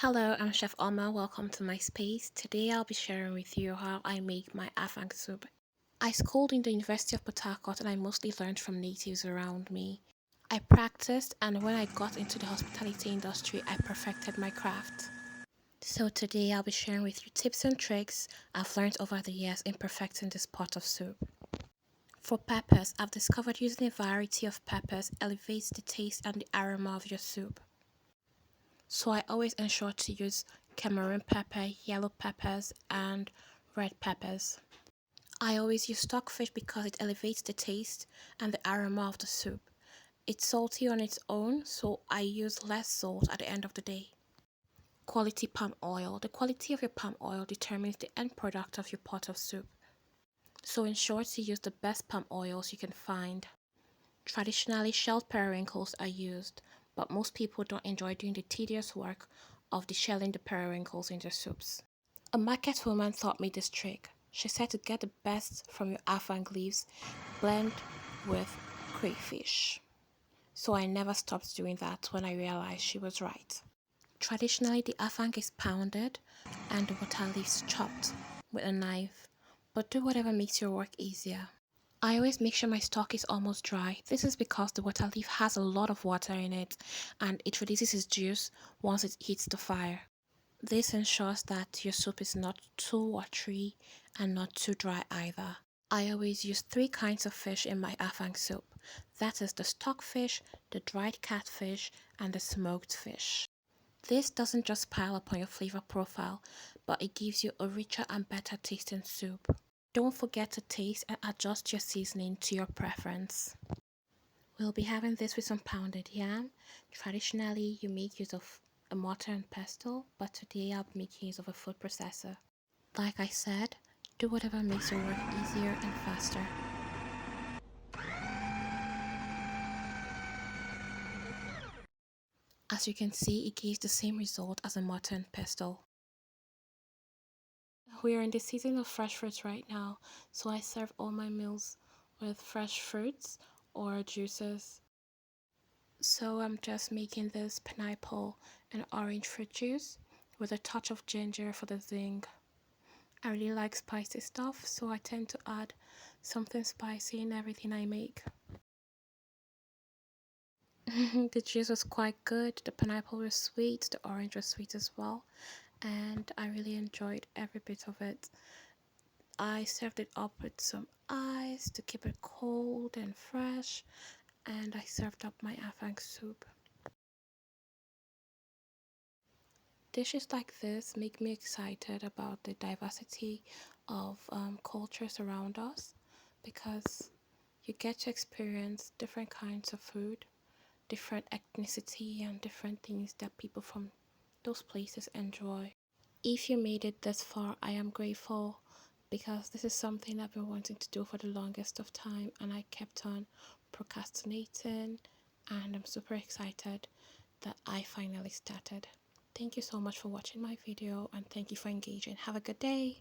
Hello, I'm Chef Alma. Welcome to my space. Today I'll be sharing with you how I make my Afang soup. I schooled in the University of Port Harcourt and I mostly learned from natives around me. I practiced, and when I got into the hospitality industry, I perfected my craft. So today I'll be sharing with you tips and tricks I've learned over the years in perfecting this pot of soup. For peppers, I've discovered using a variety of peppers elevates the taste and the aroma of your soup. So I always ensure to use Cameroon pepper, yellow peppers, and red peppers. I always use stockfish because it elevates the taste and the aroma of the soup. It's salty on its own, so I use less salt at the end of the day. Quality palm oil. The quality of your palm oil determines the end product of your pot of soup. So ensure to use the best palm oils you can find. Traditionally, shelled periwinkles are used, but most people don't enjoy doing the tedious work of shelling the periwinkles in their soups. A market woman taught me this trick. She said to get the best from your afang leaves, blend with crayfish. So I never stopped doing that when I realized she was right. Traditionally, the afang is pounded and the water leaves chopped with a knife, but do whatever makes your work easier. I always make sure my stock is almost dry. This is because the water leaf has a lot of water in it and it releases its juice once it hits the fire. This ensures that your soup is not too watery and not too dry either. I always use three kinds of fish in my afang soup. That is the stockfish, the dried catfish, and the smoked fish. This doesn't just pile up on your flavor profile, but it gives you a richer and better tasting soup. Don't forget to taste and adjust your seasoning to your preference. We'll be having this with some pounded yam. Traditionally, you make use of a mortar and pestle, but today I'll be making use of a food processor. Like I said, do whatever makes your work easier and faster. As you can see, it gives the same result as a mortar and pestle. We are in the season of fresh fruits right now, so I serve all my meals with fresh fruits or juices. So I'm just making this pineapple and orange fruit juice with a touch of ginger for the zing. I really like spicy stuff, so I tend to add something spicy in everything I make. The juice was quite good, the pineapple was sweet, the orange was sweet as well, and I really enjoyed every bit of it. I served it up with some ice to keep it cold and fresh, and I served up my afang soup. Dishes like this make me excited about the diversity of cultures around us because you get to experience different kinds of food, different ethnicity, and different things that people from those places enjoy. If you made it this far, I am grateful because this is something I've been wanting to do for the longest of time and I kept on procrastinating, and I'm super excited that I finally started. Thank you so much for watching my video and thank you for engaging. Have a good day.